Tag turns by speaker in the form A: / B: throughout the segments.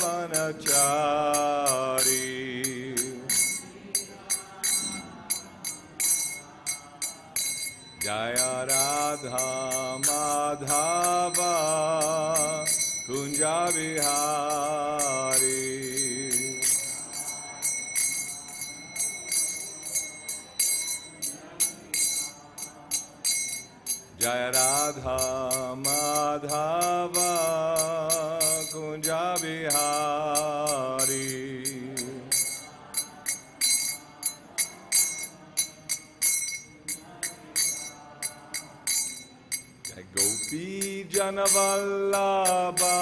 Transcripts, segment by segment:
A: vanachari Jaya Radha Madhava Kunja Vihari Jaya Radha Madhava Kunja Vihari Gopi Janavallabha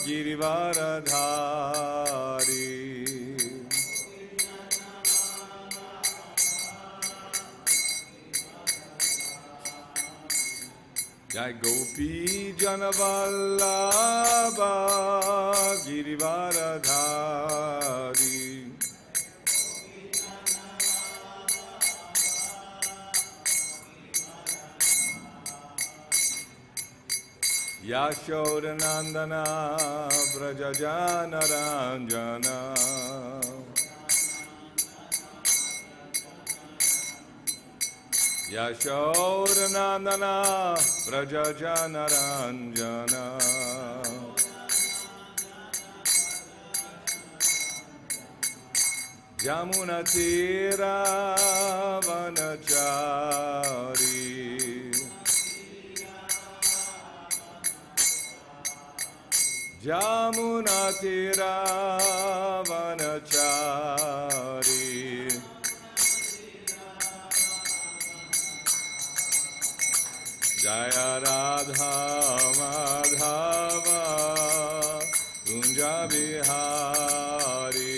A: Girivaradhari Jai Gopi Janavallabha Girivaradhari Yashodanandana Brajajanaranjana Yashodanandana Brajajanaranjana Yamunatira Vanachari Yamunatira Vanachari Jaya Radha Madhava Kunja Vihari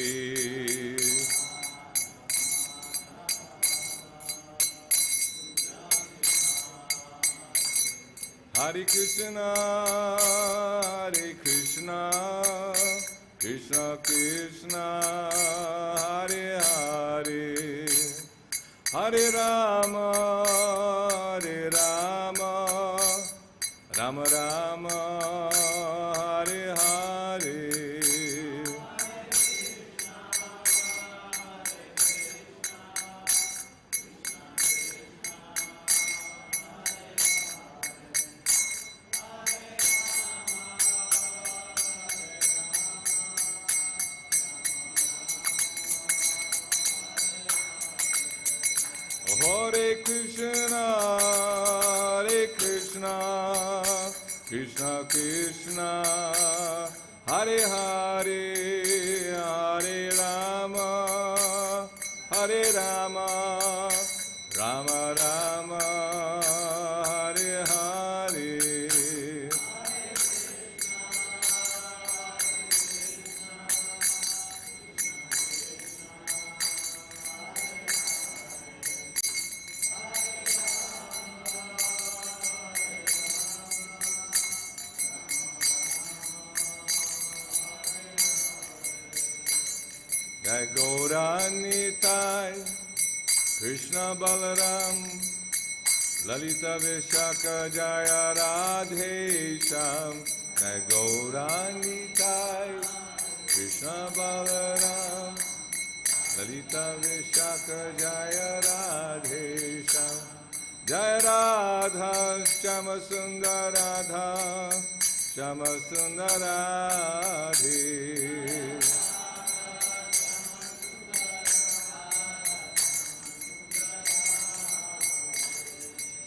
A: Hare Krishna Hare Krishna Krishna Krishna Hare Hare Hare Rama Hare Rama Rama Rama Hare Hare Hare Krishna, Hare Krishna, Krishna Krishna, Hare Hare, Hare Rama, Hare Rama, Rama Rama, Hare Hare. Jai Gauranitai, Krishna Balaram, Lalita Vishaka Jaya Radhe Sham. Jai Gauranitai, Krishna Balaram, Lalita Vishaka Jaya Radhe Sham. Jai Radha Shama Sundar Radha Shama Sundar Radhe.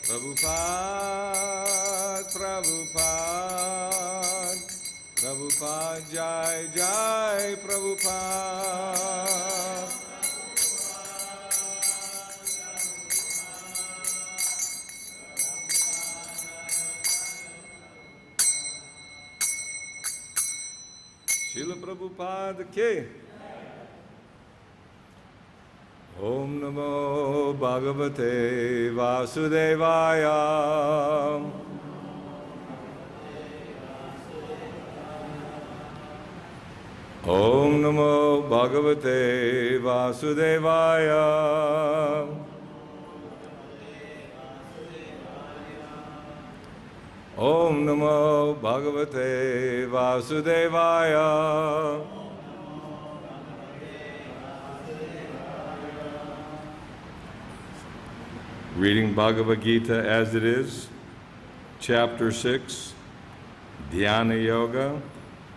A: Prabhupada, Prabhupada, Prabhupada, Jai, Jai, Prabhupada. Śrīla Prabhupada ki. Om Namo Bhagavate Vasudevaya. Om Namo Bhagavate Vasudevaya. Om Namo Bhagavate Vasudevaya. Reading Bhagavad-gītā as it is, Chapter 6, Dhyana Yoga,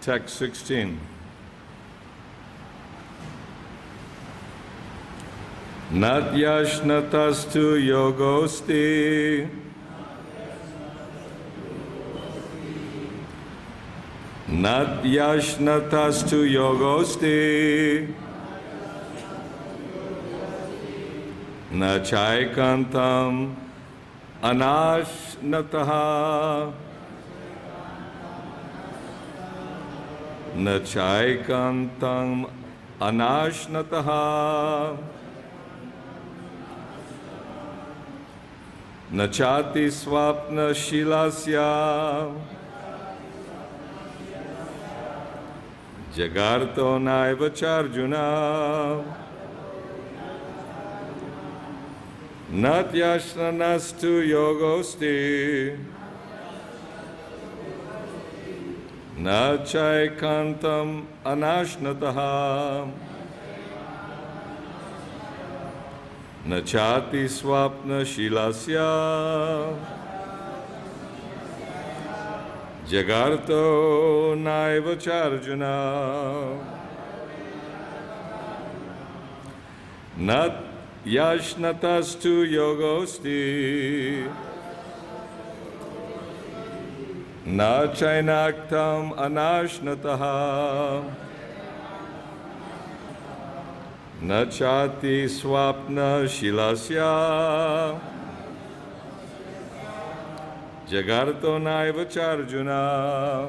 A: Text 16. nāty-aśnatas yogosti. nāty-aśnatas yogosti. Na caikāntam anaśnataḥ. Na caikāntam anaśnataḥ. Na cāti-svapna-śīlasya. Jāgrato naiva cārjuna. nāty-aśnatas yogosti. Na caikāntam anaśnataḥ. Na cāti-svapna-śīlasya. Jāgrato naiva cārjuna. nāty-aśnatas yogosti. Na caikāntam anaśnataḥ. Na cāti-svapna-śīlasya. Jāgrato naiva cārjuna.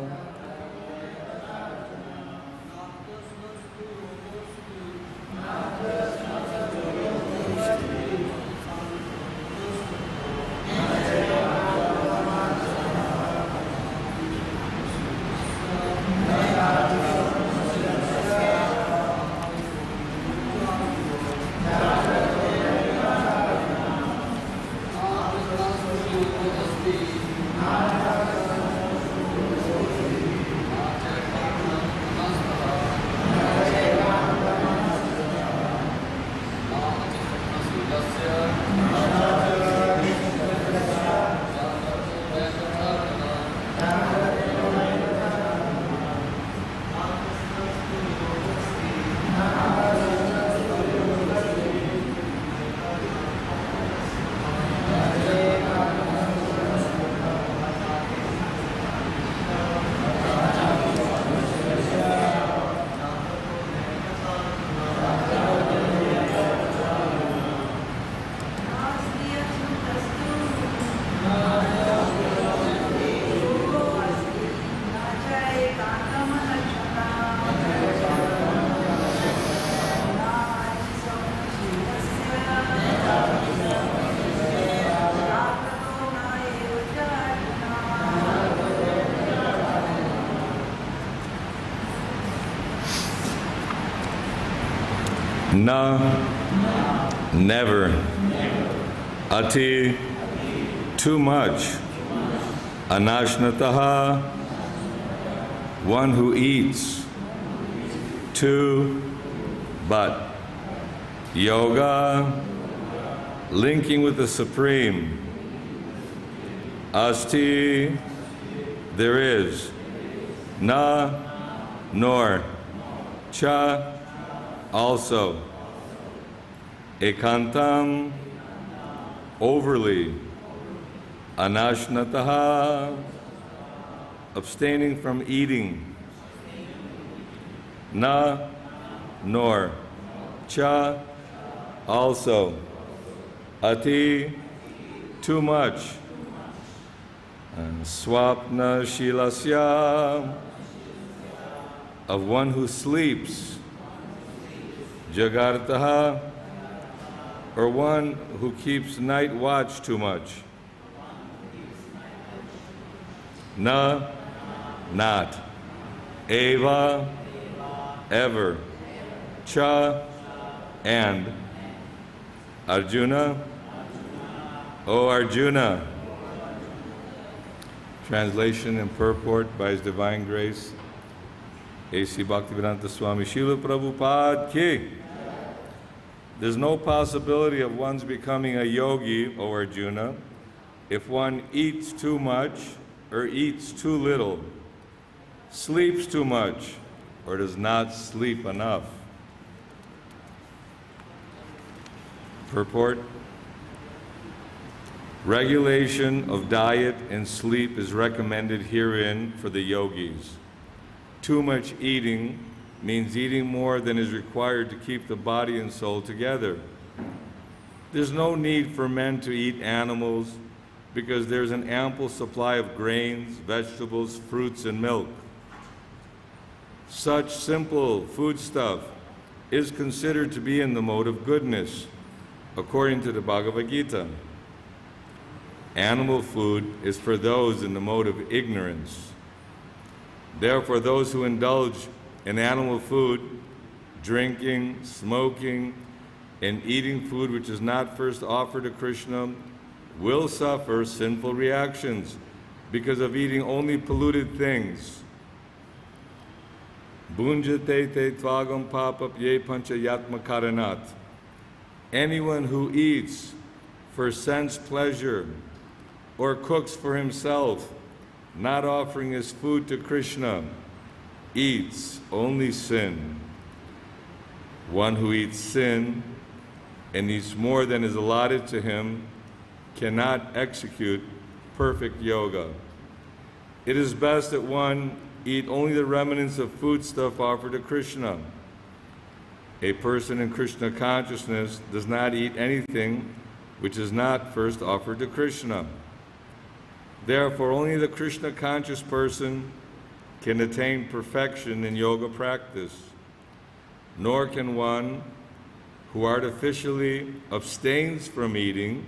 A: Na, never. Ati, too much. Anaśnataḥ, one who eats. Two, but. Yoga, linking with the Supreme. Asti, there is. Na, nor. Cha, also. Ekāntam, overly. Anaśnataḥ, abstaining from eating. Na, nor. Cha, also. Ati, too much. And svapna-śīlasya, of one who sleeps. Jāgratāḥ, or one who keeps night watch too much. Na, not. Eva, ever. Cha, and. Arjuna, O Arjuna. Translation and purport by His Divine Grace, A.C. Bhaktivedanta Swami Srila Prabhupada ki. There's no possibility of one's becoming a yogi, O Arjuna, if one eats too much or eats too little, sleeps too much or does not sleep enough. Purport. Regulation of diet and sleep is recommended herein for the yogis. Too much eating means eating more than is required to keep the body and soul together. There's no need for men to eat animals because there's an ample supply of grains, vegetables, fruits, and milk. Such simple foodstuff is considered to be in the mode of goodness, according to the Bhagavad-gītā. Animal food is for those in the mode of ignorance. Therefore, those who indulge in animal food, drinking, smoking, and eating food which is not first offered to Kṛṣṇa will suffer sinful reactions because of eating only polluted things. Bhunjate te tvagam papap ye panca ātma-kāraṇāt. Anyone who eats for sense pleasure or cooks for himself, not offering his food to Kṛṣṇa, eats only sin. One who eats sin and eats more than is allotted to him cannot execute perfect yoga. It is best that one eat only the remnants of foodstuff offered to Kṛṣṇa. A person in Kṛṣṇa consciousness does not eat anything which is not first offered to Kṛṣṇa. Therefore, only the Kṛṣṇa conscious person can attain perfection in yoga practice, nor can one who artificially abstains from eating,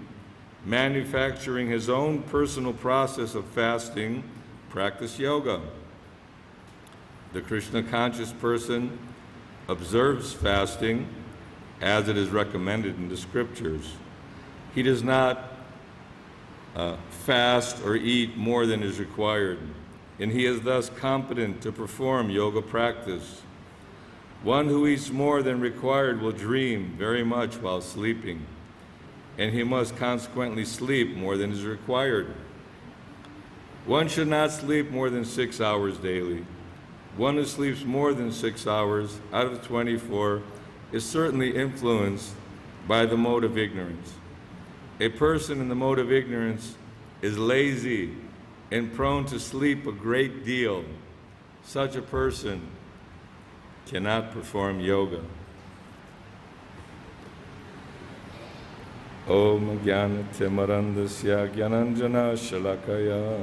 A: manufacturing his own personal process of fasting, practice yoga. The Kṛṣṇa conscious person observes fasting as it is recommended in the scriptures. He does not fast or eat more than is required, and he is thus competent to perform yoga practice. One who eats more than required will dream very much while sleeping, and he must consequently sleep more than is required. One should not sleep more than 6 hours daily. One who sleeps more than 6 hours out of 24 is certainly influenced by the mode of ignorance. A person in the mode of ignorance is lazy and prone to sleep a great deal. Such a person cannot perform yoga. Om Jnana-timirandasya Jnananjana Shalakaya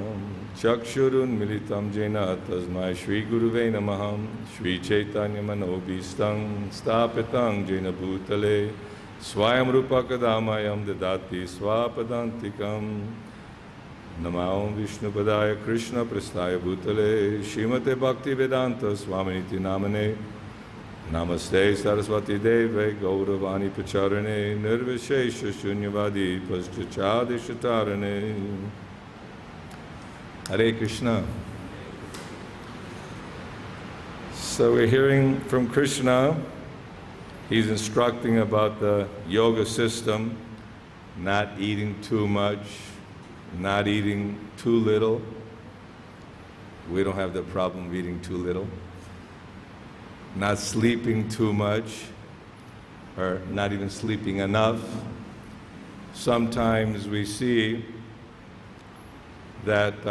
A: Chakshurun Militam Jena Tasmai Shri Guruve Namaham Shri Chaitanya Manobhistam Sthapitam Jena Bhutale Swayam Rupa Kadamayam Dadati Swapadantikam Namaham Vishnu Padaya Krishna Prasthaya Bhutale Srimate Bhakti Vedanta Swaminiti Namane Namaste Saraswati Deve Gauravani Pacharane Nirvishesha Shunyavadi Paschachadishatarane. Hare Krishna. So we're hearing from Kṛṣṇa. He's instructing about the yoga system, not eating too much, not eating too little. We don't have the problem of eating too little. Not sleeping too much, or not even sleeping enough. Sometimes we see that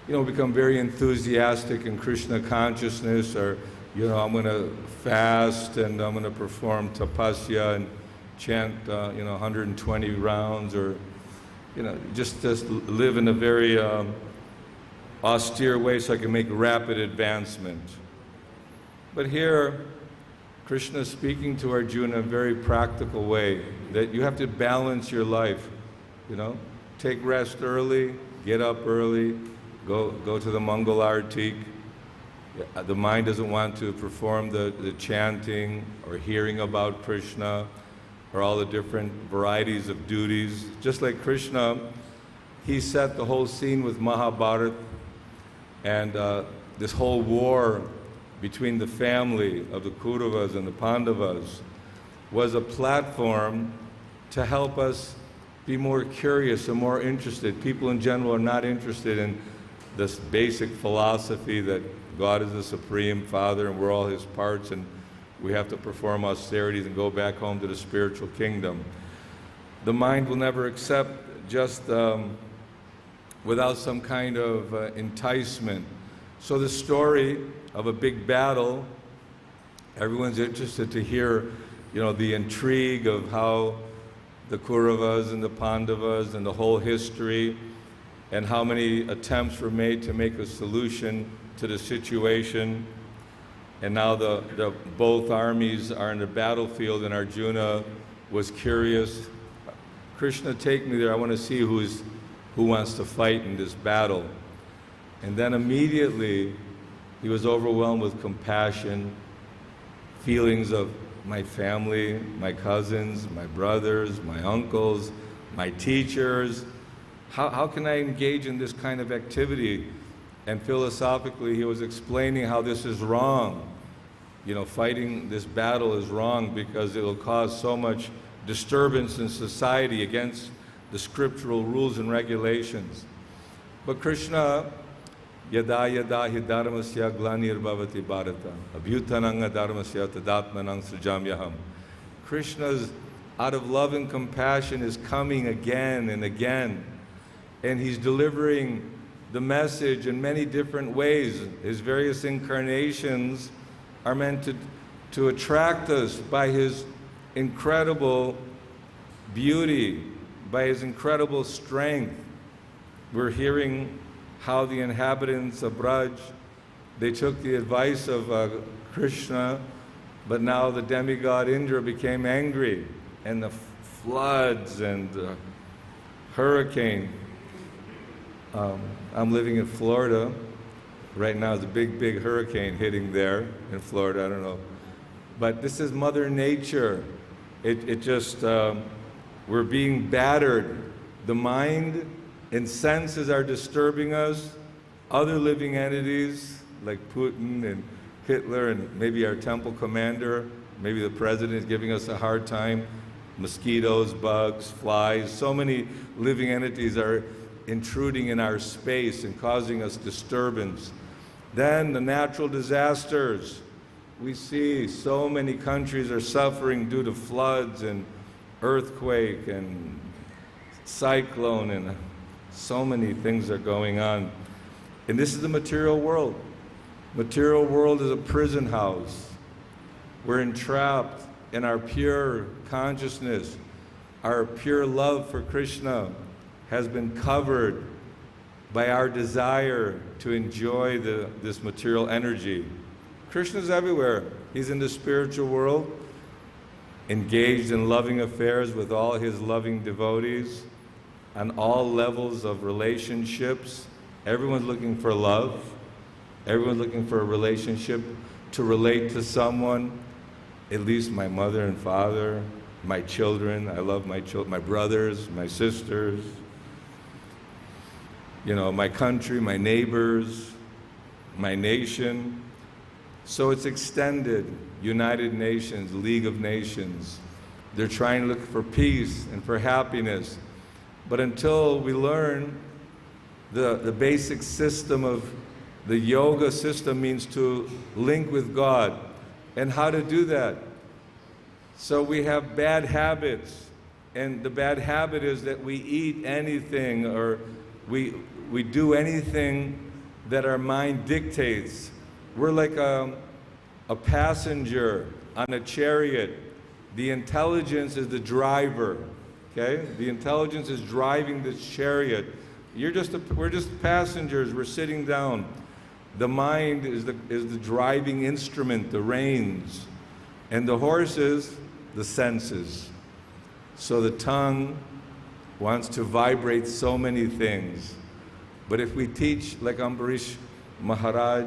A: become very enthusiastic in Kṛṣṇa consciousness, or I'm going to fast and I'm going to perform tapasya and chant 120 rounds, or just live in a very austere way so I can make rapid advancement. But here, Kṛṣṇa is speaking to Arjuna in a very practical way, that you have to balance your life, take rest early, get up early, go to the Mangal Artik. The mind doesn't want to perform the chanting or hearing about Kṛṣṇa or all the different varieties of duties. Just like Kṛṣṇa he set the whole scene with Mahabharata and this whole war between the family of the Kauravas and the Pandavas was a platform to help us be more curious and more interested. People in general are not interested in this basic philosophy that God is the Supreme Father and we're all His parts and we have to perform austerities and go back home to the spiritual kingdom. The mind will never accept just without some kind of enticement. So the story of a big battle, everyone's interested to hear, the intrigue of how the Kauravas and the Pandavas and the whole history and how many attempts were made to make a solution to the situation. And now both armies are in the battlefield and Arjuna was curious. Kṛṣṇa, take me there, I want to see who wants to fight in this battle. And then immediately he was overwhelmed with compassion, feelings of my family, my cousins, my brothers, my uncles, my teachers. How can I engage in this kind of activity? And philosophically, he was explaining how this is wrong. Fighting this battle is wrong because it will cause so much disturbance in society against the scriptural rules and regulations. But Kṛṣṇa, yada yada hi dharmasya glanir bhavati bharata, abhyutananga dharmasya tadatmanang srijamyaham. Kṛṣṇa's, out of love and compassion, is coming again and again. And he's delivering the message in many different ways. His various incarnations are meant to attract us by his incredible beauty, by his incredible strength. We're hearing how the inhabitants of Braj, they took the advice of Kṛṣṇa, but now the demigod Indra became angry, and the floods and the hurricane. I'm living in Florida. Right now there's a big hurricane hitting there in Florida, I don't know. But this is Mother Nature. It just, we're being battered. The mind and senses are disturbing us. Other living entities like Putin and Hitler and maybe our temple commander, maybe the president is giving us a hard time. Mosquitoes, bugs, flies, so many living entities are intruding in our space and causing us disturbance. Then the natural disasters. We see so many countries are suffering due to floods and earthquake and cyclone, and so many things are going on. And this is the material world. Material world is a prison house. We're entrapped in our pure consciousness. Our pure love for Kṛṣṇa has been covered by our desire to enjoy this material energy. Kṛṣṇa's everywhere. He's in the spiritual world, engaged in loving affairs with all his loving devotees on all levels of relationships. Everyone's looking for love. Everyone's looking for a relationship to relate to someone, at least my mother and father, my children. I love my children, my brothers, my sisters, my country, my neighbors, my nation. So it's extended, United Nations, League of Nations. They're trying to look for peace and for happiness. But until we learn the basic system of the yoga system means to link with God. And how to do that? So we have bad habits. And the bad habit is that we eat anything or we do anything that our mind dictates. We're like a passenger on a chariot. The intelligence is the driver, okay? The intelligence is driving this chariot. We're just passengers, we're sitting down. The mind is the driving instrument, the reins. And the horses, the senses. So the tongue wants to vibrate so many things. But if we teach, like Ambarish Maharaj,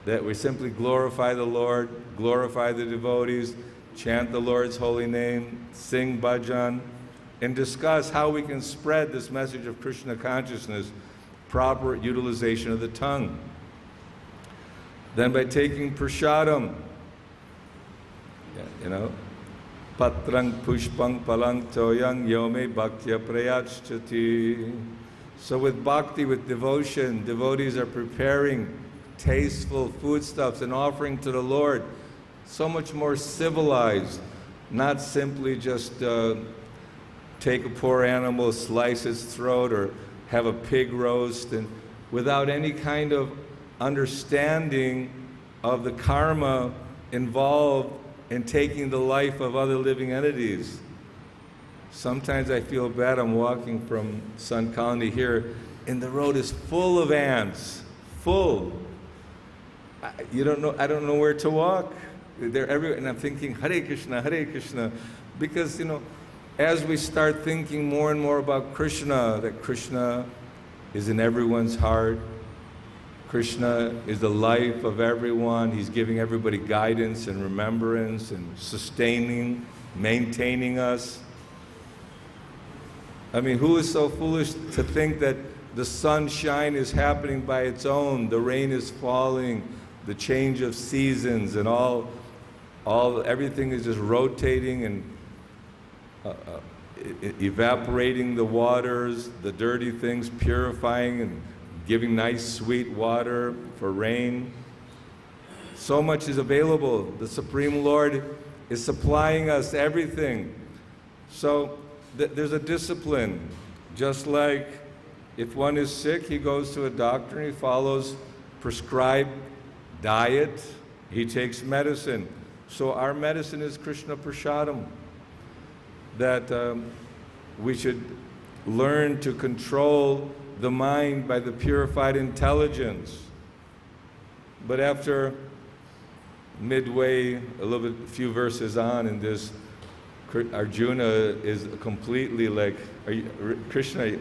A: that we simply glorify the Lord, glorify the devotees, chant the Lord's holy name, sing bhajan, and discuss how we can spread this message of Krishna consciousness, proper utilization of the tongue. Then by taking prasadam, patrang pushpang palang toyang yome bhaktya prayachati. So with bhakti, with devotion, devotees are preparing tasteful foodstuffs and offering to the Lord, so much more civilized, not simply just take a poor animal, slice its throat, or have a pig roast, and without any kind of understanding of the karma involved in taking the life of other living entities. Sometimes I feel bad. I'm walking from Sun Colony here, and the road is full of ants, full. I don't know where to walk. They're everywhere, and I'm thinking, Hare Krishna, because, as we start thinking more and more about Krishna, that Krishna is in everyone's heart, Krishna is the life of everyone. He's giving everybody guidance and remembrance and sustaining, maintaining us. I mean, who is so foolish to think that the sunshine is happening by its own, the rain is falling, the change of seasons, and everything is just rotating and evaporating the waters, the dirty things, purifying and giving nice sweet water for rain. So much is available. The Supreme Lord is supplying us everything. So there's a discipline. Just like if one is sick, he goes to a doctor and he follows prescribed diet, he takes medicine. So our medicine is Krishna Prasadam, that we should learn to control the mind by the purified intelligence. But after midway, a few verses on in this, Arjuna is completely like, Krishna,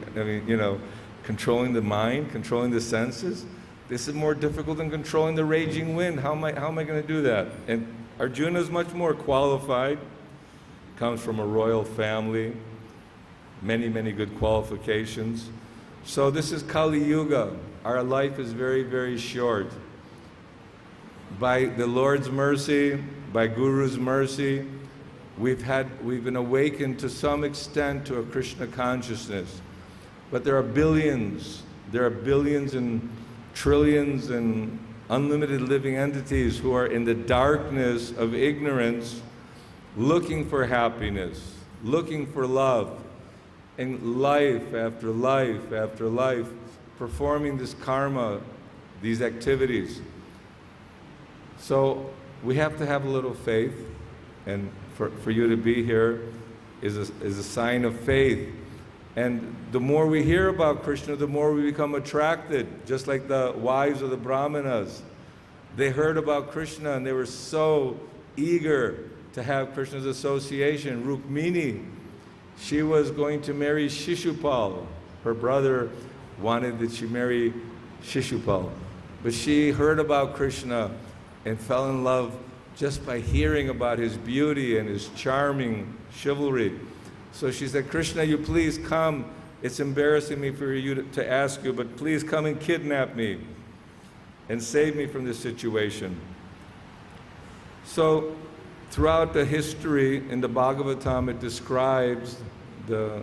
A: controlling the mind, controlling the senses. This is more difficult than controlling the raging wind. How am I going to do that? And Arjuna is much more qualified, comes from a royal family, many, many good qualifications. So this is Kali Yuga. Our life is very, very short. By the Lord's mercy, by Guru's mercy, we've been awakened to some extent to a Krishna consciousness. But there are billions and trillions and unlimited living entities who are in the darkness of ignorance, looking for happiness, looking for love, and life after life after life, performing this karma, these activities. So we have to have a little faith, and for you to be here is a sign of faith. And the more we hear about Krishna, the more we become attracted, just like the wives of the Brahmanas. They heard about Krishna and they were so eager to have Krishna's association. Rukmini, she was going to marry Shishupal. Her brother wanted that she marry Shishupal. But she heard about Krishna and fell in love just by hearing about his beauty and his charming chivalry. So she said, Krishna, you please come. It's embarrassing me for you to ask you, but please come and kidnap me and save me from this situation. So throughout the history in the Bhagavatam, it describes the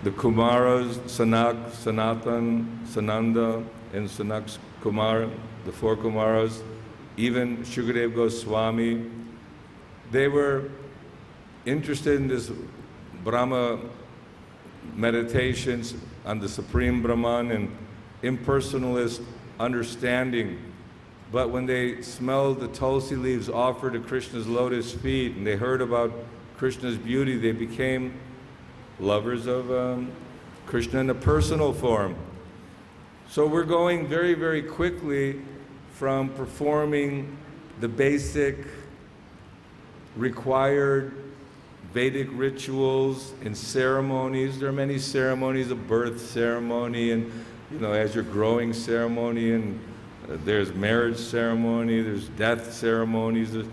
A: Kumaras, Sanak, Sanatan, Sananda, and Sanak's Kumar, the four Kumaras, even Shukadeva Goswami. They were interested in this Brahma meditations on the Supreme Brahman and impersonalist understanding. But when they smelled the tulsi leaves offered to Krishna's lotus feet and they heard about Krishna's beauty, they became lovers of Krishna in a personal form. So we're going very, very quickly from performing the basic required Vedic rituals and ceremonies. There are many ceremonies, a birth ceremony, and as you're growing ceremony, and there's marriage ceremony, there's death ceremonies, there's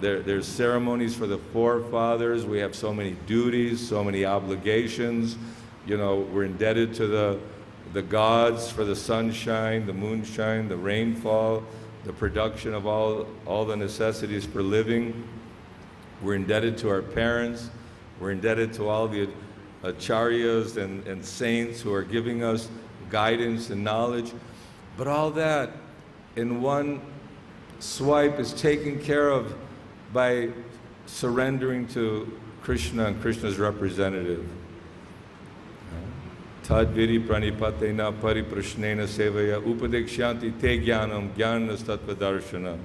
A: There's ceremonies for the forefathers. We have so many duties, so many obligations. You know, we're indebted to the gods for the sunshine, the moonshine, the rainfall, the production of all the necessities for living. We're indebted to our parents. We're indebted to all the acharyas and saints who are giving us guidance and knowledge. But all that in one swipe is taken care of by surrendering to Kṛṣṇa and Kṛṣṇa's representative. Tadviri pranipatena pariprashnena sevaya upadekshanti te jnanam jnanastatvadarshana.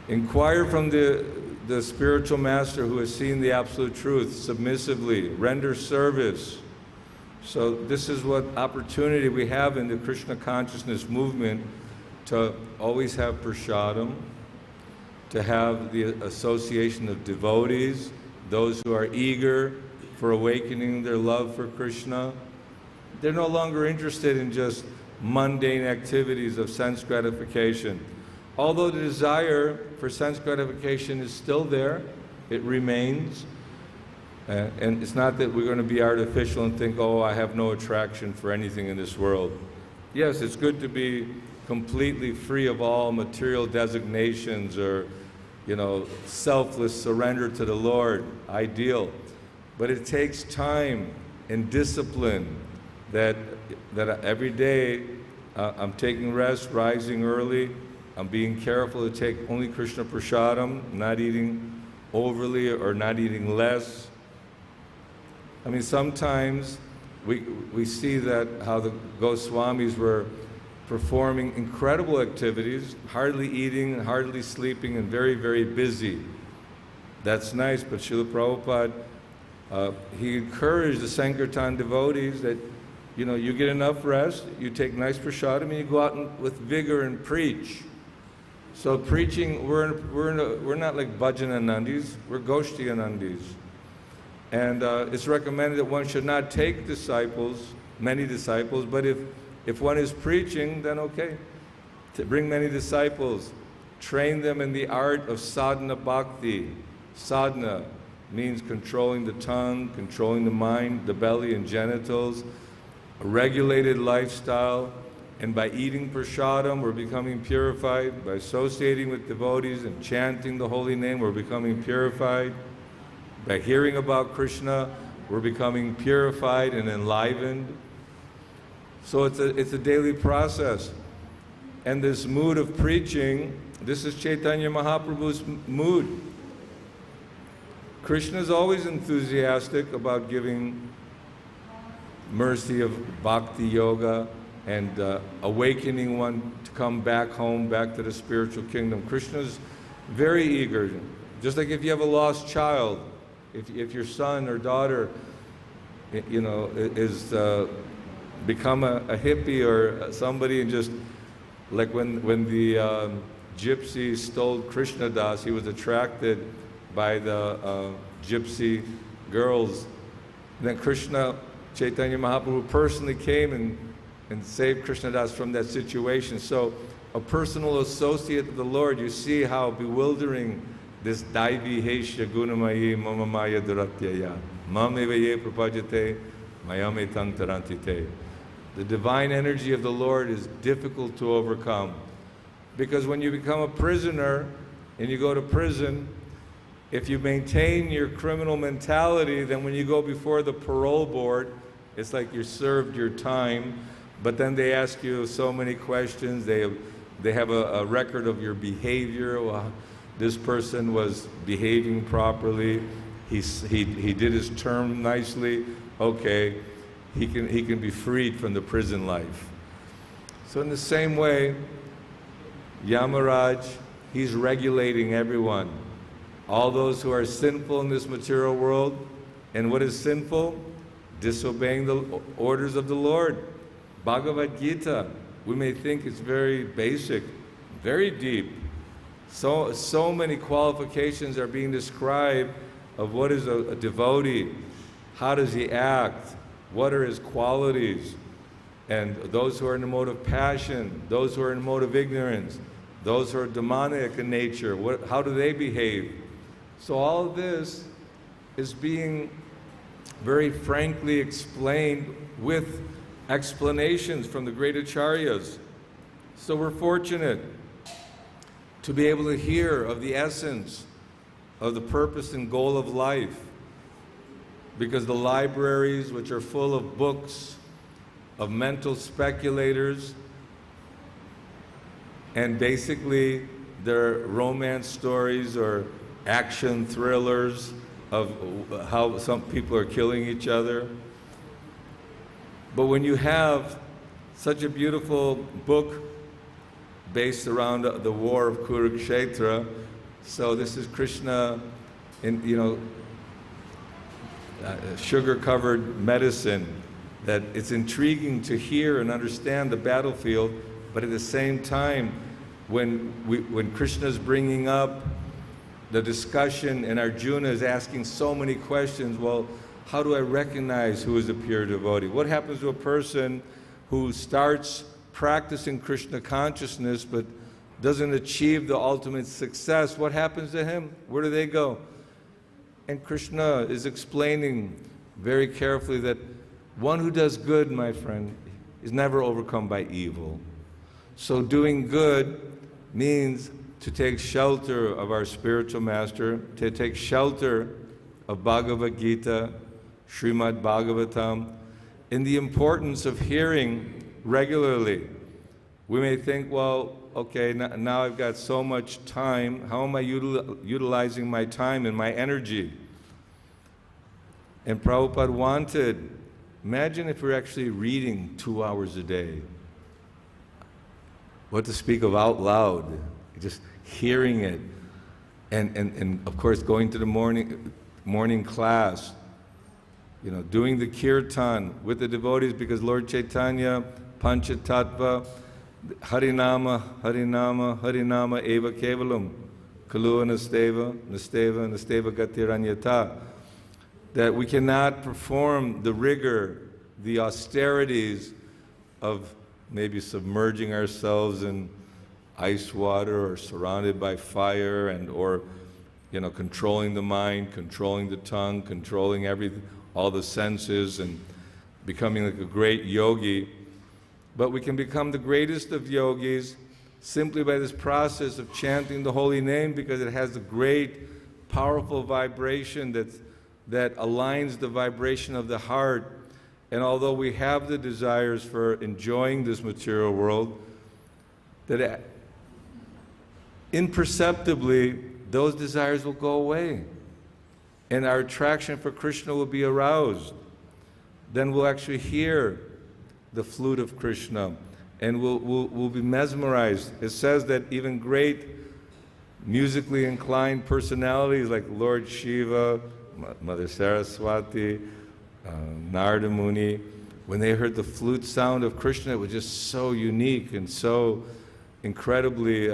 A: Inquire from the spiritual master who has seen the absolute truth submissively. Render service. So this is what opportunity we have in the Kṛṣṇa consciousness movement, to always have prasadam, to have the association of devotees, those who are eager for awakening their love for Kṛṣṇa. They're no longer interested in just mundane activities of sense gratification. Although the desire for sense gratification is still there, it remains. And it's not that we're going to be artificial and think, oh, I have no attraction for anything in this world. Yes, it's good to be completely free of all material designations or, you know, selfless surrender to the Lord, ideal. But it takes time and discipline that every day I'm taking rest, rising early. I'm being careful to take only Kṛṣṇa prasadam, not eating overly or not eating less. I mean, sometimes we see that how the Goswamis were performing incredible activities, hardly eating, hardly sleeping, and very, very busy. That's nice, but Srila Prabhupada, he encouraged the Sankirtan devotees that, you know, you get enough rest, you take nice prasadam, and you go out with vigor and preach. So preaching, we're not like bhajananandis, we're goshtianandis. And it's recommended that one should not take disciples, many disciples, but if one is preaching, then okay, to bring many disciples, train them in the art of sadhana bhakti. Sadhana means controlling the tongue, controlling the mind, the belly and genitals, a regulated lifestyle, and by eating prasadam, we're becoming purified. By associating with devotees and chanting the holy name, we're becoming purified. By hearing about Kṛṣṇa, we're becoming purified and enlivened. So it's a daily process. And this mood of preaching, this is Chaitanya Mahaprabhu's mood. Kṛṣṇa is always enthusiastic about giving mercy of bhakti yoga and awakening one to come back home, back to the spiritual kingdom. Kṛṣṇa is very eager. Just like if you have a lost child, if your son or daughter, you know, is become a hippie or somebody, and just like when the gypsy stole Kṛṣṇa Das, he was attracted by the gypsy girls. And then Kṛṣṇa, Chaitanya Mahaprabhu personally came and saved Kṛṣṇa Das from that situation. So a personal associate of the Lord, you see how bewildering this daivi hesha gunamayi mama maya duratyaya mameva ye prapajate mayame tang tarantite. The divine energy of the Lord is difficult to overcome, because when you become a prisoner and you go to prison, if you maintain your criminal mentality, then when you go before the parole board, it's like you served your time, but then they ask you so many questions. They have a record of your behavior. Well, this person was behaving properly. He did his term nicely. Okay, he can be freed from the prison life. So in the same way, Yamaraj, he's regulating everyone. All those who are sinful in this material world. And what is sinful? Disobeying the orders of the Lord. Bhagavad-gītā, we may think it's very basic, very deep. So many qualifications are being described of what is a devotee, how does he act, what are his qualities, and those who are in the mode of passion, those who are in the mode of ignorance, Those who are demonic in nature, how do they behave? So all of this is being very frankly explained with explanations from the great acharyas. So we're fortunate to be able to hear of the essence of the purpose and goal of life, because the libraries, which are full of books of mental speculators, and basically they're romance stories or action thrillers of how some people are killing each other. But when you have such a beautiful book based around the war of Kurukshetra, so this is Kṛṣṇa in, sugar-covered medicine, that it's intriguing to hear and understand the battlefield, but at the same time, when Kṛṣṇa is bringing up the discussion and Arjuna is asking so many questions, well, how do I recognize who is a pure devotee? What happens to a person who starts practicing Kṛṣṇa consciousness but doesn't achieve the ultimate success? What happens to him? Where do they go? And Kṛṣṇa is explaining very carefully that one who does good, my friend, is never overcome by evil. So doing good means to take shelter of our spiritual master, to take shelter of Bhagavad-gītā, Srimad Bhagavatam, in the importance of hearing regularly. We may think, well, okay, now I've got so much time, how am I utilizing my time and my energy? And Prabhupada wanted, imagine if we're actually reading 2 hours a day. What to speak of out loud, just hearing it. And of course going to the morning class, doing the kirtan with the devotees, because Lord Chaitanya, Pancha Tattva, Harinama, Harinama, Harinama eva kevalam, Kalu nasteva, nasteva, nasteva gatiranyata. That we cannot perform the rigor, the austerities of maybe submerging ourselves in ice water or surrounded by fire or controlling the mind, controlling the tongue, controlling all the senses and becoming like a great yogi. But we can become the greatest of yogis simply by this process of chanting the holy name, because it has a great, powerful vibration that aligns the vibration of the heart. And although we have the desires for enjoying this material world, that imperceptibly those desires will go away and our attraction for Kṛṣṇa will be aroused. Then we'll actually hear the flute of Kṛṣṇa and we'll be mesmerized. It says that even great musically inclined personalities like Lord Shiva, Mother Saraswati, Narada Muni, when they heard the flute sound of Kṛṣṇa, it was just so unique and so incredibly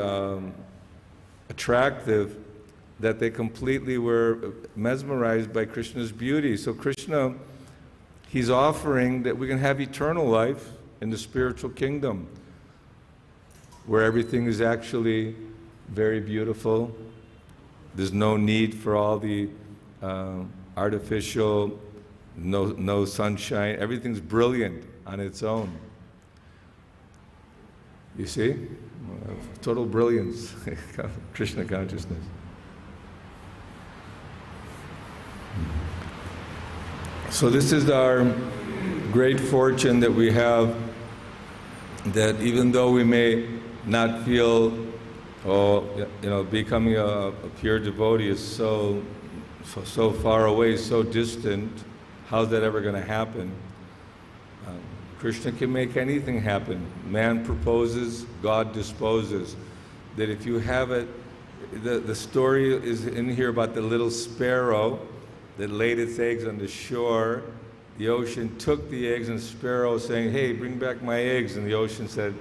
A: attractive that they completely were mesmerized by Kṛṣṇa's beauty. So Kṛṣṇa, he's offering that we can have eternal life in the spiritual kingdom, where everything is actually very beautiful. There's no need for all the artificial, no sunshine. Everything's brilliant on its own. You see? Total brilliance, Kṛṣṇa consciousness. So this is our great fortune that we have, that even though we may not feel, becoming a pure devotee is so far away, so distant, how's that ever going to happen? Kṛṣṇa can make anything happen. Man proposes, God disposes. That if you have it, the story is in here about the little sparrow that laid its eggs on the shore. The ocean took the eggs, and the sparrow saying, hey, bring back my eggs. And the ocean said,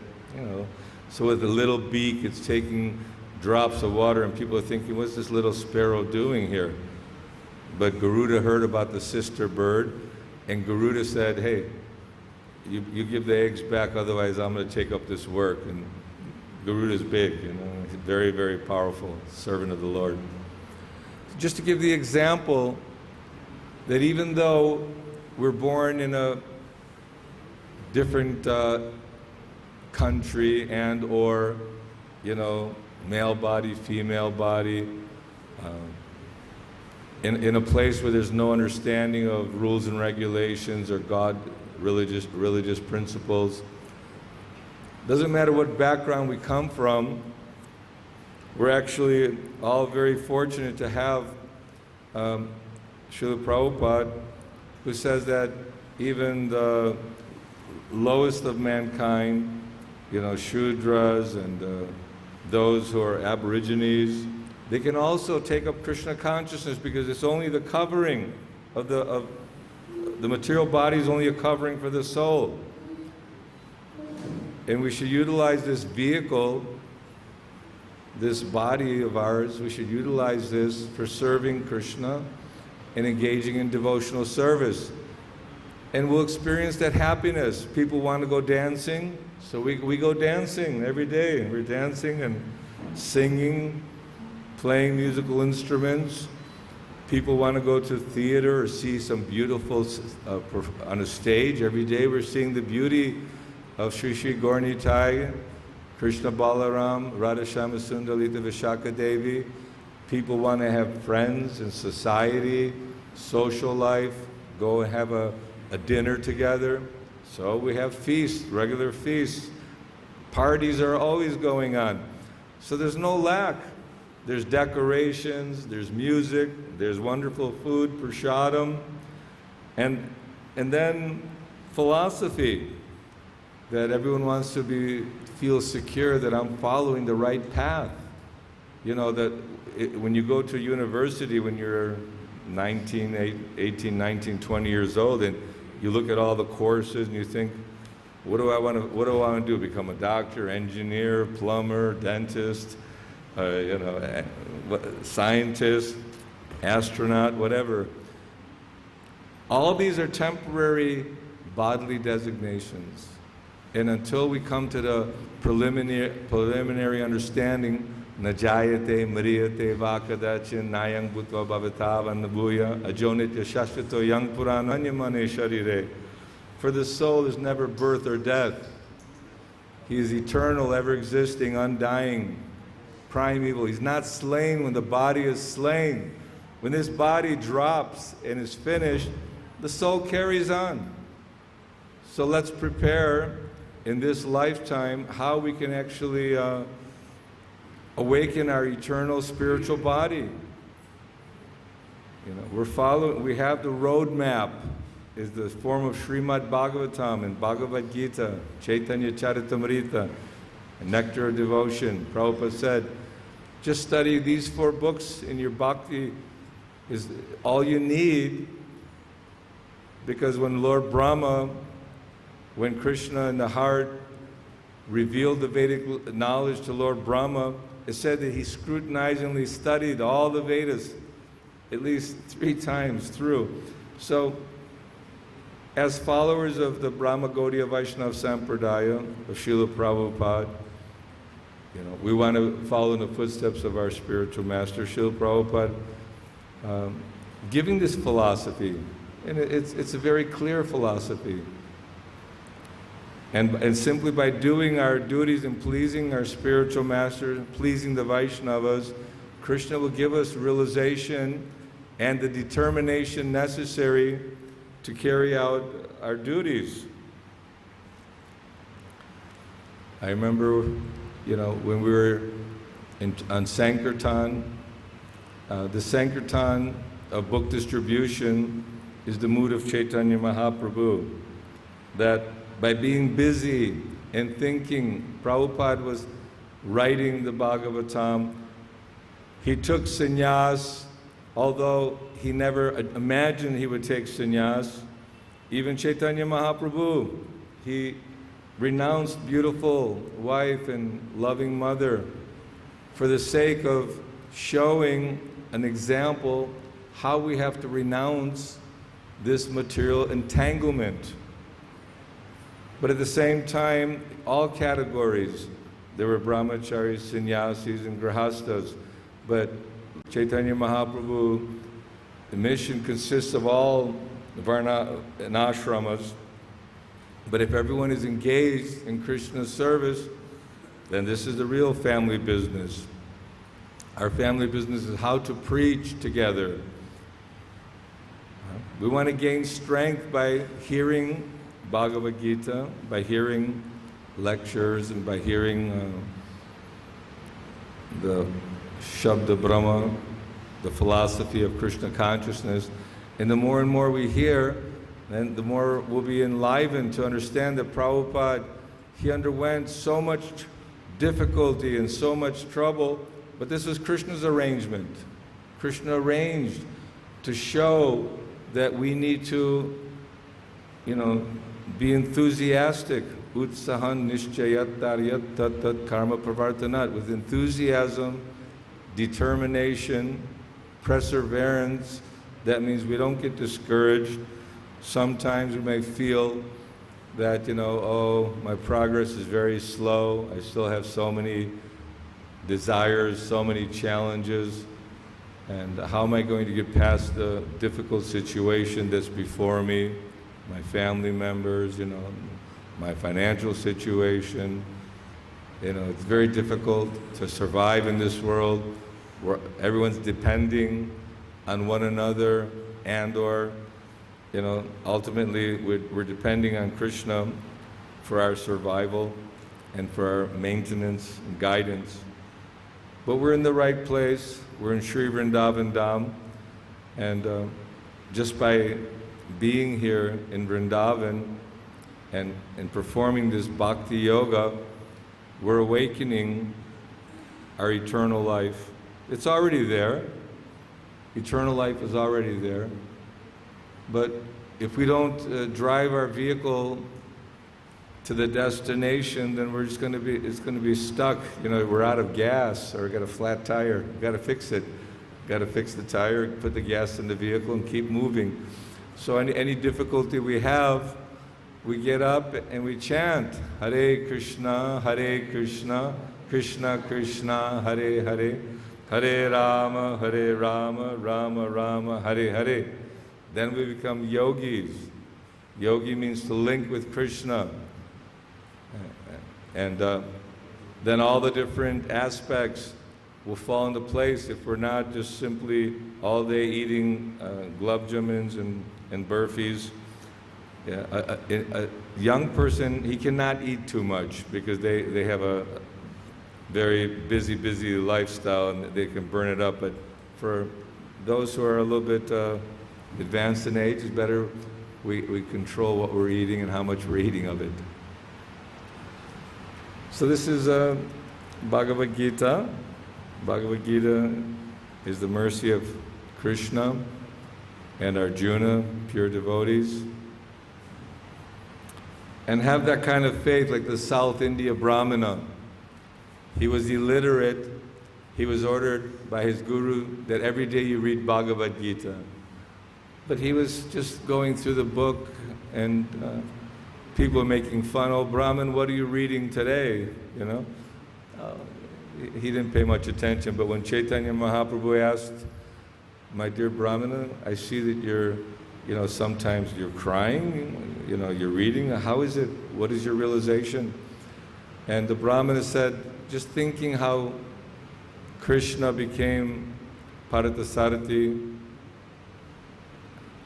A: so with the little beak, it's taking drops of water, and people are thinking, what's this little sparrow doing here? But Garuda heard about the sister bird, and Garuda said, hey, you give the eggs back, otherwise I'm going to take up this work. And Garuda's big, you know, he's very, very powerful, servant of the Lord. Just to give the example that even though we're born in a different country and or, you know, male body, female body, in a place where there's no understanding of rules and regulations or God, religious principles. Doesn't matter what background we come from, we're actually all very fortunate to have Srila Prabhupada, who says that even the lowest of mankind, you know, Shudras and those who are Aborigines, they can also take up Kṛṣṇa consciousness, because it's only the covering of the material body is only a covering for the soul. And we should utilize this vehicle, this body of ours, we should utilize this for serving Kṛṣṇa and engaging in devotional service. And we'll experience that happiness. People want to go dancing, so we go dancing every day. We're dancing and singing, playing musical instruments. People want to go to theater or see some beautiful, on a stage. Every day we're seeing the beauty of Sri Sri Gaura-Nitai, Krishna Balaram, Radha Shama Sundalita Vishaka Devi. People want to have friends in society, social life, go and have a dinner together. So we have feasts, regular feasts. Parties are always going on. So there's no lack. There's decorations, there's music, there's wonderful food, prasadam, and then philosophy, that everyone wants to feel secure that I'm following the right path. You know, that when you go to university, when you're 18, 19, 20 years old, and you look at all the courses and you think, what do I want to do? Become a doctor, engineer, plumber, dentist, you know, scientist, astronaut, whatever. All of these are temporary bodily designations. And until we come to the preliminary understanding, najayate, mariyate, vakadachin, nayang bhutva bhavatav annabuya, ajonitya shashvato yang purana anyamane sharire. For the soul is never birth or death. He is eternal, ever existing, undying, primeval. He's not slain when the body is slain. When this body drops and is finished, the soul carries on. So let's prepare in this lifetime how we can actually awaken our eternal spiritual body. You know, we have the roadmap, is the form of Srimad Bhagavatam and Bhagavad-gītā, Chaitanya Charitamrita, Nectar of Devotion. Prabhupada said, just study these 4 books in your bhakti is all you need, because when Lord Brahma, when Kṛṣṇa in the heart revealed the Vedic knowledge to Lord Brahma, it said that he scrutinizingly studied all the Vedas at least 3 times through. So, as followers of the Brahma Gaudiya Vaishnava Sampradaya of Srila Prabhupada, you know, we want to follow in the footsteps of our spiritual master, Srila Prabhupada, giving this philosophy, and it's a very clear philosophy. And simply by doing our duties and pleasing our spiritual master, pleasing the Vaishnavas, Kṛṣṇa will give us realization and the determination necessary to carry out our duties. I remember, you know, when we were on Sankirtan, the Sankirtan of book distribution is the mood of Chaitanya Mahaprabhu, that by being busy and thinking, Prabhupada was writing the Bhagavatam, he took sannyas, although he never imagined he would take sannyas. Even Chaitanya Mahaprabhu, he renounced beautiful wife and loving mother for the sake of showing an example how we have to renounce this material entanglement. But at the same time, all categories, there were brahmacharis, sannyasis, and grihastas. But Chaitanya Mahaprabhu, the mission consists of all varna and ashramas. But if everyone is engaged in Krishna's service, then this is the real family business. Our family business is how to preach together. We want to gain strength by hearing Bhagavad-gītā, by hearing lectures, and by hearing the Shabda Brahma, the philosophy of Krishna consciousness. And the more and more we hear, then the more we'll be enlivened to understand that Prabhupada, he underwent so much difficulty and so much trouble, but this was Krishna's arrangement. Krishna arranged to show that we need to, be enthusiastic. Utsahan nishchayat taryat tat tat karma pravartanat. With enthusiasm, determination, perseverance. That means we don't get discouraged. Sometimes we may feel that, oh, my progress is very slow. I still have so many desires, so many challenges. And how am I going to get past the difficult situation that's before me? My family members, my financial situation. It's very difficult to survive in this world where everyone's depending on one another, and/or, ultimately we're depending on Krishna for our survival and for our maintenance and guidance. But we're in the right place. We're in Sri Vrindavan Dham, and just by being here in Vrindavan and performing this bhakti yoga, we're awakening our eternal life. It's already there. Eternal life is already there. But if we don't drive our vehicle to the destination, then we're just it's going to be stuck. We're out of gas, or got a flat tire. We've got to fix it. Got to fix the tire, put the gas in the vehicle, and keep moving. So any difficulty we have, we get up and we chant Hare Krishna, Krishna Krishna, Hare Hare, Hare Rama, Rama Rama, Hare Hare. Then we become yogīs. Yogi means to link with Krishna. And then all the different aspects will fall into place if we're not just simply all day eating gulab jamins and burfis. Yeah, a young person, he cannot eat too much because they have a very busy lifestyle and they can burn it up. But for those who are a little bit advanced in age, it's better we control what we're eating and how much we're eating of it. So this is Bhagavad-gītā. Bhagavad-gītā is the mercy of Kṛṣṇa and Arjuna, pure devotees. And have that kind of faith like the South India Brahmana. He was illiterate. He was ordered by his guru that every day you read Bhagavad-gītā. But he was just going through the book and people were making fun. Oh, Brahman, what are you reading today? He didn't pay much attention, but when Chaitanya Mahaprabhu asked, my dear Brahmana, I see that you're, sometimes you're crying, you're reading. How is it? What is your realization? And the Brahmana said, just thinking how Kṛṣṇa became Paratasarati,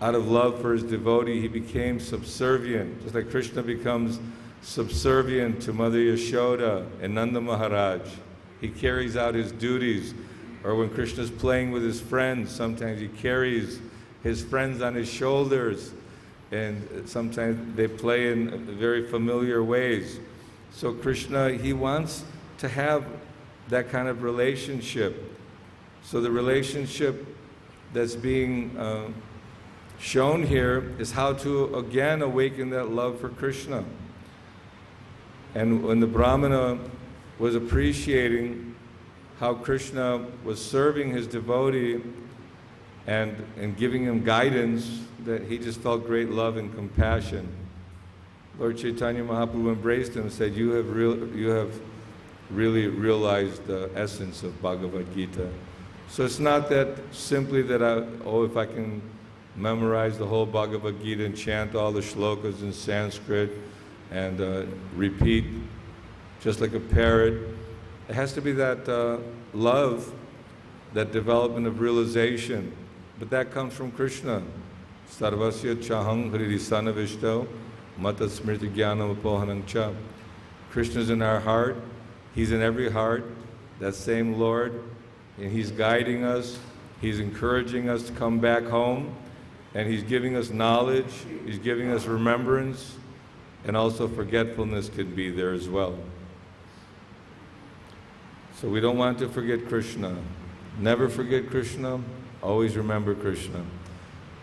A: out of love for his devotee, he became subservient, just like Kṛṣṇa becomes subservient to Mother Yashoda and Nanda Maharaj. He carries out his duties. Or when Kṛṣṇa's playing with his friends, sometimes he carries his friends on his shoulders, and sometimes they play in very familiar ways. So Kṛṣṇa, he wants to have that kind of relationship. So the relationship that's being shown here is how to again awaken that love for Kṛṣṇa. And when the Brahmana was appreciating how Kṛṣṇa was serving his devotee and giving him guidance, that he just felt great love and compassion. Lord Chaitanya Mahaprabhu embraced him and said, you have really realize the essence of Bhagavad-gītā. So it's not that simply that if I can memorize the whole Bhagavad-gītā and chant all the shlokas in Sanskrit and repeat just like a parrot. It has to be that love, that development of realization. But that comes from Kṛṣṇa. Sarvasya chahang hririsanavisto mata smriti jnanam apohanam cha. Krishna's in our heart. He's in every heart, that same Lord. And He's guiding us. He's encouraging us to come back home. And He's giving us knowledge. He's giving us remembrance. And also forgetfulness can be there as well. So we don't want to forget Kṛṣṇa. Never forget Kṛṣṇa. Always remember Kṛṣṇa.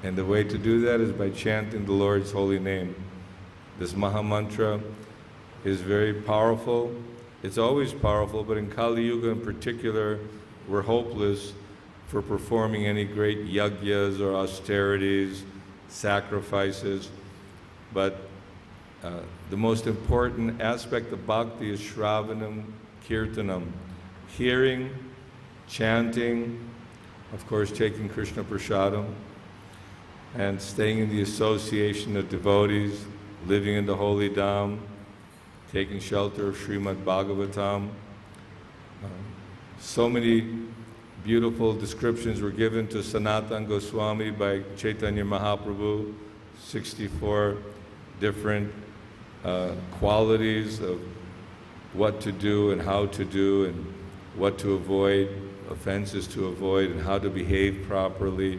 A: And the way to do that is by chanting the Lord's holy name. This Maha Mantra is very powerful. It's always powerful, but in Kali Yuga in particular, we're hopeless for performing any great yagyas or austerities, sacrifices. But the most important aspect of bhakti is shravanam, kirtanam, hearing, chanting, of course taking Krishna prasadam, and staying in the association of devotees, living in the holy dham, taking shelter of Srimad Bhagavatam. So many beautiful descriptions were given to Sanatana Goswami by Chaitanya Mahaprabhu, 64 different qualities of what to do and how to do and what to avoid, offenses to avoid, and how to behave properly.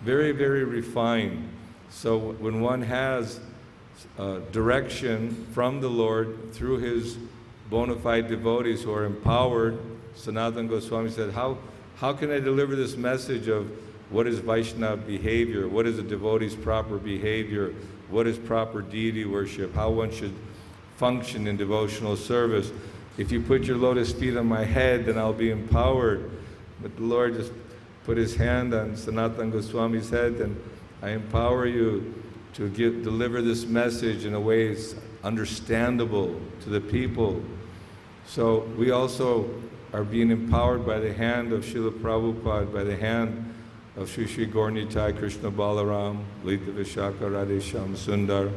A: Very, very refined. So when one has direction from the Lord through his bona fide devotees who are empowered, Sanatana Goswami said, how can I deliver this message of what is Vaishnava behavior, what is a devotee's proper behavior, what is proper deity worship, how one should function in devotional service. If you put your lotus feet on my head, then I'll be empowered. But the Lord just put His hand on Sanatana Goswami's head, and I empower you to deliver this message in a way it's understandable to the people. So we also are being empowered by the hand of Srila Prabhupada, by the hand of Sri Sri Gaura-Nitai Krishna Balaram, Lita Vishaka Radhesham Sundar.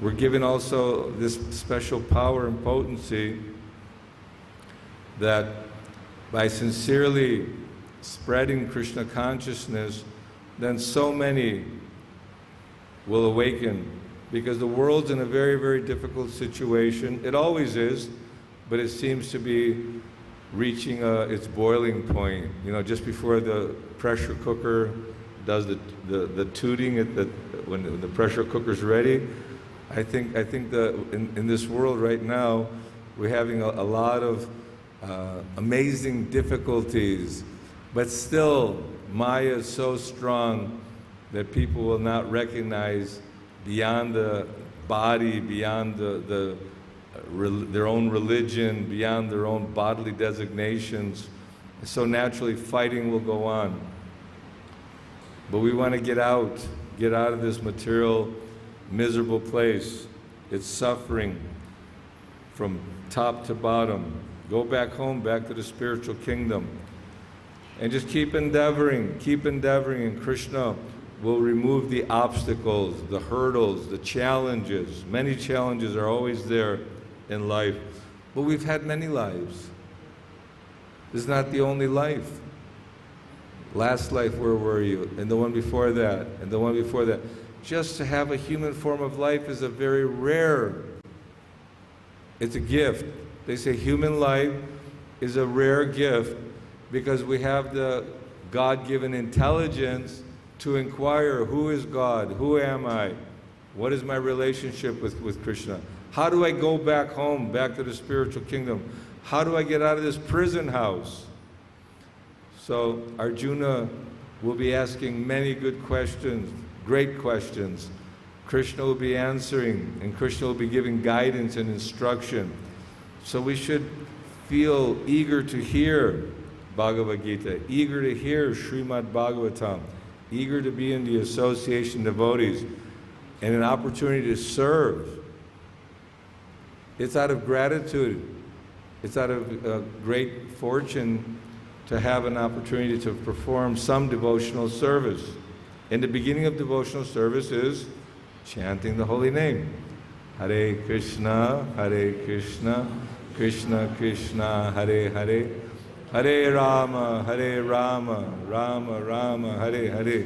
A: We're given also this special power and potency that by sincerely spreading Krishna consciousness, then so many will awaken, because the world's in a very, very difficult situation. It always is, but it seems to be reaching its boiling point. You know, just before the pressure cooker does the tooting when the pressure cooker's ready. I think in this world right now, we're having a lot of amazing difficulties, but still Maya is so strong that people will not recognize beyond the body, beyond their own religion, beyond their own bodily designations. So naturally fighting will go on. But we want to get out of this material miserable place. It's suffering from top to bottom. Go back home, back to the spiritual kingdom. And just keep endeavoring, and Krishna will remove the obstacles, the hurdles, the challenges. Many challenges are always there in life. But we've had many lives. This is not the only life. Last life, where were you? And the one before that, and the one before that. Just to have a human form of life is a very rare, it's a gift. They say human life is a rare gift because we have the God-given intelligence to inquire, who is God? Who am I? What is my relationship with Krishna? How do I go back home, back to the spiritual kingdom? How do I get out of this prison house? So Arjuna will be asking many good questions, great questions. Krishna will be answering, and Krishna will be giving guidance and instruction. So we should feel eager to hear Bhagavad-gītā, eager to hear Srimad Bhagavatam, eager to be in the association of devotees, and an opportunity to serve. It's out of gratitude. it's out of great fortune to have an opportunity to perform some devotional service. And the beginning of devotional service is chanting the holy name. Hare Krishna, Krishna Krishna, Hare Hare, Hare Rama, Rama Rama, Hare Hare.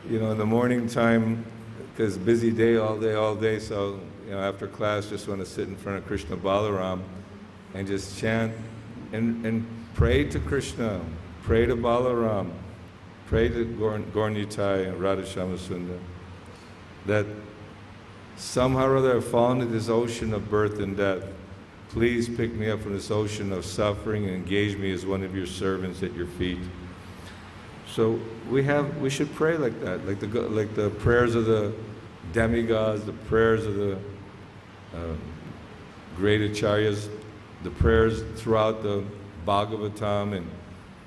A: You know, in the morning time, because busy day all day, so, you know, after class, just want to sit in front of Krishna Balaram and just chant and pray to Krishna, pray to Balaram, pray to Gaura and Radha Sundar, that somehow or other I've fallen into this ocean of birth and death. Please pick me up from this ocean of suffering and engage me as one of your servants at your feet. So we should pray like that, like the prayers of the demigods, the prayers of the great acharyas, the prayers throughout the Bhagavatam and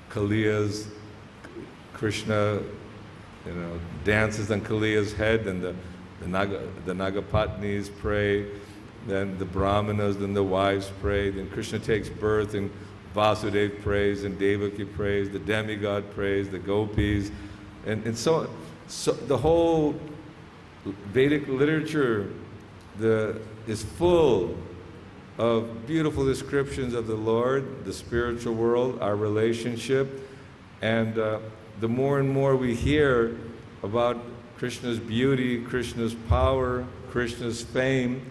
A: Kaliya's, Krishna, you know, dances on Kaliya's head, and the Nagapatnis pray, then the Brahmanas, then the wives pray, then Krishna takes birth and Vasudeva prays, and Devaki prays, the demigod prays, the gopis, and so the whole Vedic literature is full of beautiful descriptions of the Lord, the spiritual world, our relationship, and the more and more we hear about Krishna's beauty, Krishna's power, Krishna's fame,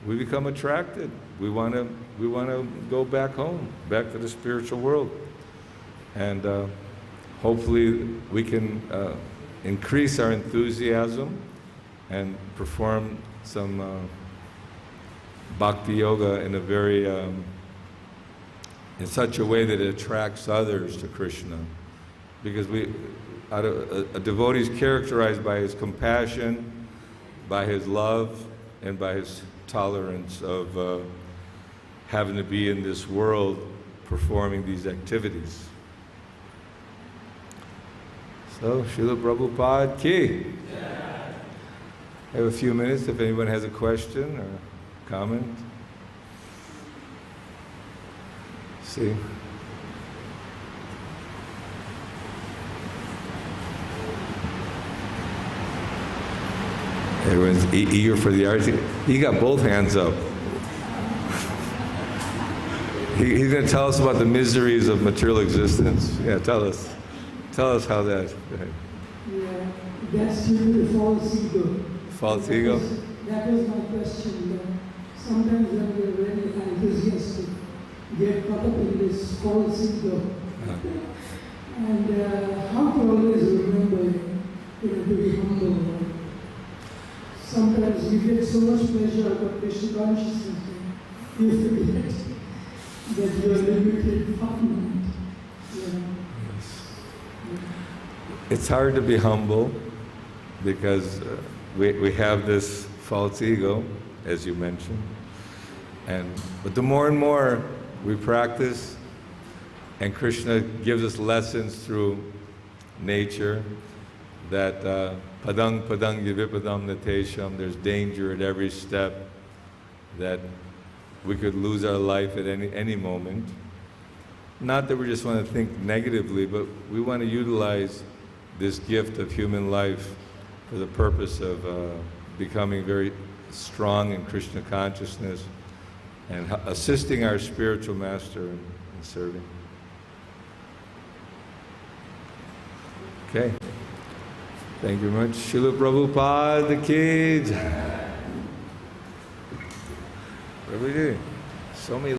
A: we become attracted. We want to go back home, back to the spiritual world, and hopefully we can increase our enthusiasm and perform some bhakti yoga in a very in such a way that it attracts others to Krishna, because a devotee is characterized by his compassion, by his love, and by his tolerance of having to be in this world performing these activities. So, Srila Prabhupada ki. I have a few minutes if anyone has a question or comment. See. Everyone's eager for the arti. He got both hands up. He's going to tell us about the miseries of material existence. Yeah, tell us. Tell us how that.
B: Yeah, that's due to the false ego.
A: False ego?
B: That was my question. Sometimes when we're very enthusiastic, get caught up in this false ego. And how to always remember, to be humble. Sometimes you get so much pleasure out of Krishna consciousness, you forget that you are limited finite.
A: Yes. It's hard to be humble because we have this false ego, as you mentioned, but the more and more we practice, and Krishna gives us lessons through nature, that padang vipadam natesham, there's danger at every step, that we could lose our life at any moment. Not that we just want to think negatively, but we want to utilize this gift of human life for the purpose of becoming very strong in Krishna consciousness and assisting our spiritual master in serving. Okay. Thank you very much. Srila Prabhupada ki jai. What do we do? So many